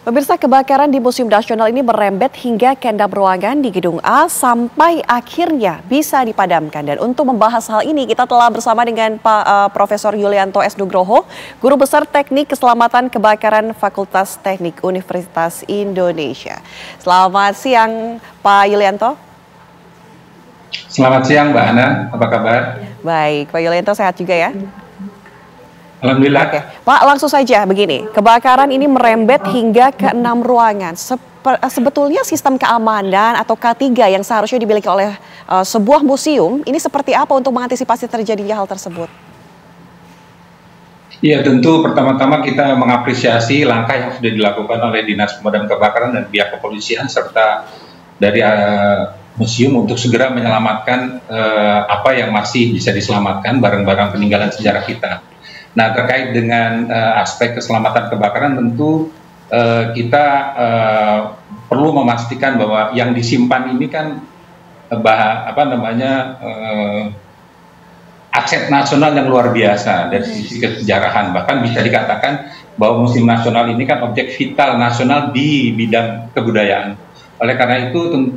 Pemirsa, kebakaran di Museum Nasional ini merembet hingga ke 6 ruangan di Gedung A sampai akhirnya bisa dipadamkan. Dan untuk membahas hal ini kita telah bersama dengan Pak Profesor Yulianto S. Nugroho, Guru Besar Teknik Keselamatan Kebakaran Fakultas Teknik Universitas Indonesia. Selamat siang Pak Yulianto. Selamat siang Mbak Ana, apa kabar? Baik, Pak Yulianto sehat juga ya? Alhamdulillah. Oke, Pak, langsung saja begini. Kebakaran ini merembet hingga ke 6 ruangan. Sebetulnya sistem keamanan atau K3 yang seharusnya dimiliki oleh sebuah museum ini seperti apa untuk mengantisipasi terjadinya hal tersebut? Iya, tentu pertama-tama kita mengapresiasi langkah yang sudah dilakukan oleh Dinas Pemadam Kebakaran dan pihak kepolisian serta dari museum untuk segera menyelamatkan apa yang masih bisa diselamatkan, barang-barang peninggalan sejarah kita. Nah, terkait dengan aspek keselamatan kebakaran, tentu kita perlu memastikan bahwa yang disimpan ini kan aset nasional yang luar biasa dari sisi kesejarahan. Bahkan bisa dikatakan bahwa Museum Nasional ini kan objek vital nasional di bidang kebudayaan. Oleh karena itu,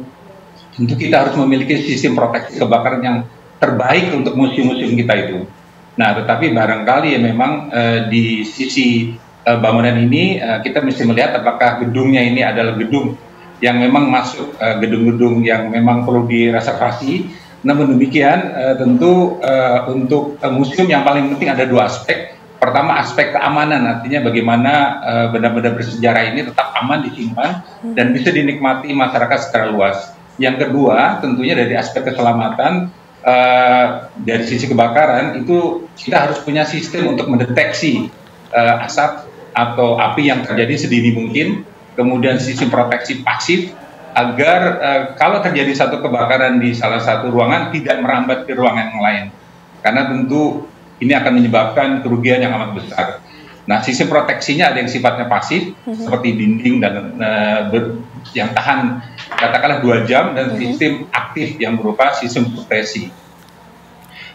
tentu kita harus memiliki sistem proteksi kebakaran yang terbaik untuk museum-museum kita itu. Nah, tetapi barangkali ya memang di sisi bangunan ini kita mesti melihat apakah gedungnya ini adalah gedung yang memang masuk gedung-gedung yang memang perlu direservasi. Namun demikian tentu untuk museum yang paling penting ada dua aspek. Pertama, aspek keamanan, artinya bagaimana benda-benda bersejarah ini tetap aman disimpan dan bisa dinikmati masyarakat secara luas. Yang kedua, tentunya dari aspek keselamatan. Dari sisi kebakaran itu kita harus punya sistem untuk mendeteksi asap atau api yang terjadi sedini mungkin, kemudian sistem proteksi pasif agar kalau terjadi satu kebakaran di salah satu ruangan tidak merambat ke ruangan yang lain, karena tentu ini akan menyebabkan kerugian yang amat besar. Nah, sistem proteksinya ada yang sifatnya pasif seperti dinding dan yang tahan katakanlah 2 jam, dan sistem aktif yang berupa sistem supresi.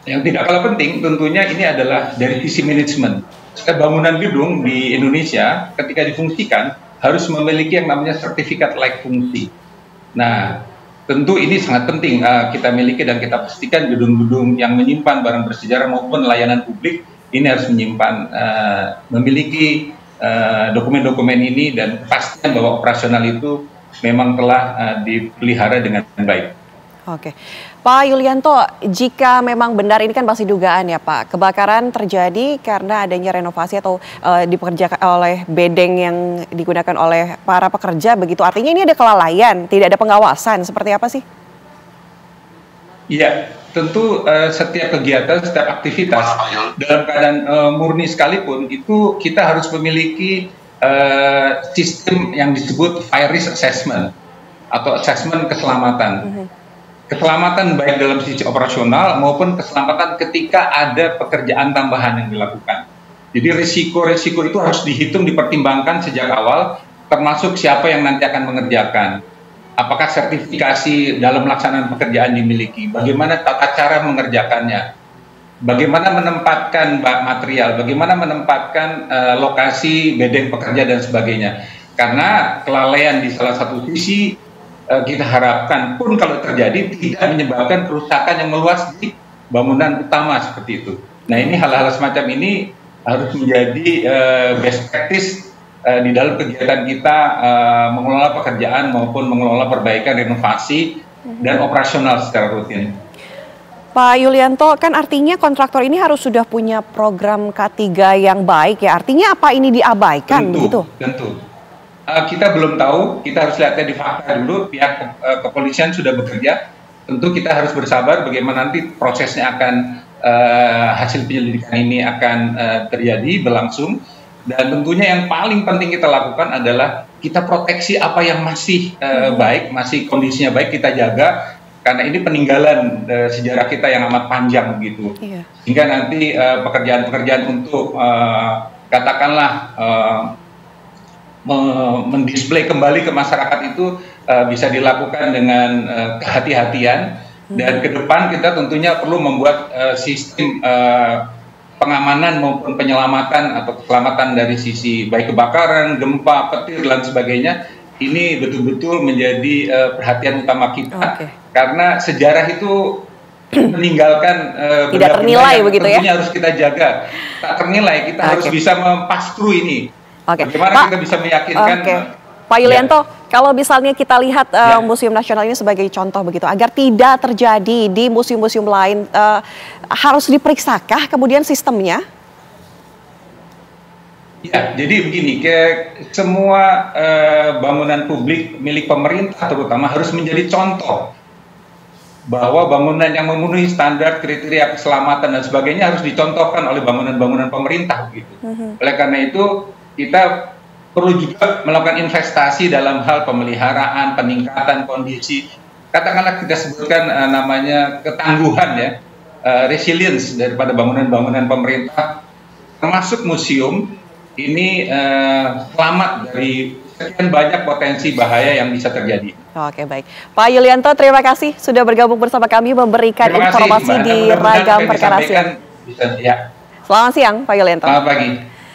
Yang tidak kalah penting tentunya ini adalah dari sisi manajemen. Bangunan gedung di Indonesia ketika difungsikan harus memiliki yang namanya sertifikat layak fungsi. Nah, tentu ini sangat penting kita miliki dan kita pastikan gedung-gedung yang menyimpan barang bersejarah maupun layanan publik ini harus menyimpan, memiliki dokumen-dokumen ini dan pastikan bahwa operasional itu memang telah dipelihara dengan baik. Oke, Pak Yulianto, jika memang benar ini kan masih dugaan ya Pak, kebakaran terjadi karena adanya renovasi atau dipekerjakan oleh bedeng yang digunakan oleh para pekerja begitu, artinya ini ada kelalaian, tidak ada pengawasan, seperti apa sih? Iya, tentu setiap kegiatan, setiap aktivitas dalam keadaan murni sekalipun itu kita harus memiliki sistem yang disebut fire risk assessment atau assessment keselamatan. Keselamatan baik dalam sisi operasional maupun keselamatan ketika ada pekerjaan tambahan yang dilakukan. Jadi risiko-risiko itu harus dihitung, dipertimbangkan sejak awal, termasuk siapa yang nanti akan mengerjakan. Apakah sertifikasi dalam pelaksanaan pekerjaan dimiliki, bagaimana tata cara mengerjakannya, bagaimana menempatkan material, bagaimana menempatkan lokasi bedeng pekerja dan sebagainya. Karena kelalaian di salah satu sisi kita harapkan pun kalau terjadi tidak menyebabkan kerusakan yang meluas di bangunan utama seperti itu. Nah, ini hal-hal semacam ini harus menjadi best practice di dalam kegiatan kita mengelola pekerjaan maupun mengelola perbaikan, renovasi, dan operasional secara rutin. Pak Yulianto, kan artinya kontraktor ini harus sudah punya program K3 yang baik ya, artinya apa ini diabaikan begitu? Tentu. Kita belum tahu, kita harus lihatnya di fakta dulu, pihak kepolisian sudah bekerja, tentu kita harus bersabar bagaimana nanti prosesnya akan, hasil penyelidikan ini akan terjadi, berlangsung, dan tentunya yang paling penting kita lakukan adalah kita proteksi apa yang masih baik, masih kondisinya baik, kita jaga, karena ini peninggalan sejarah kita yang amat panjang begitu, sehingga nanti pekerjaan-pekerjaan untuk katakanlah mendisplay kembali ke masyarakat itu bisa dilakukan dengan kehati-hatian, dan ke depan kita tentunya perlu membuat sistem pengamanan maupun penyelamatan atau keselamatan dari sisi baik kebakaran, gempa, petir dan sebagainya, ini betul-betul menjadi perhatian utama kita. Karena sejarah itu meninggalkan tidak ternilai begitu ya. Tentunya harus kita jaga. Tak ternilai, kita harus bisa mempastru ini. Bagaimana kita bisa meyakinkan Pak Yulianto, kalau misalnya kita lihat Museum Nasional ini sebagai contoh begitu, agar tidak terjadi di museum-museum lain, harus diperiksakkah kemudian sistemnya? Ya, jadi begini, semua bangunan publik milik pemerintah terutama harus menjadi contoh bahwa bangunan yang memenuhi standar kriteria keselamatan dan sebagainya harus dicontohkan oleh bangunan-bangunan pemerintah gitu. Oleh karena itu kita perlu juga melakukan investasi dalam hal pemeliharaan, peningkatan kondisi, katakanlah kita sebutkan namanya ketangguhan ya, resilience daripada bangunan-bangunan pemerintah, termasuk museum ini selamat dari sekian banyak potensi bahaya yang bisa terjadi. Oke, baik. Pak Yulianto, terima kasih sudah bergabung bersama kami memberikan informasi di Ragam Perkara Siang. Ya. Selamat siang, Pak Yulianto. Selamat pagi.